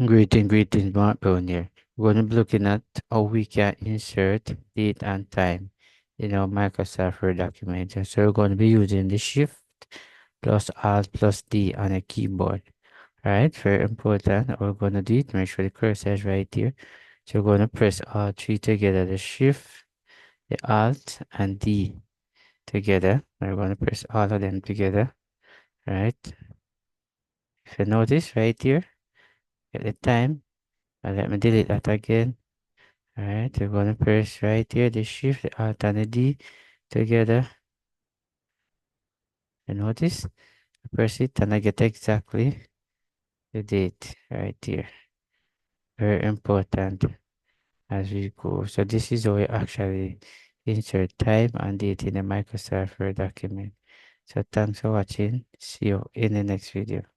Greetings, Mark Brown here. We're going to be looking at how we can insert date and time in our Microsoft Word document. And so we're going to be using the Shift plus Alt plus D on a keyboard. Right, very important. We're going to do it. Make sure the cursor is right here. So we're going to press all three together, the Shift, the Alt, and D together. We're going to press all of them together. Right. If you notice right here, at the time, let me delete that again. Alright, we're gonna press right here the shift, the alt and the D together. And notice, I press it and I get exactly the date right here. Very important as we go. So this is how we actually insert time and date in a Microsoft Word document. So thanks for watching. See you in the next video.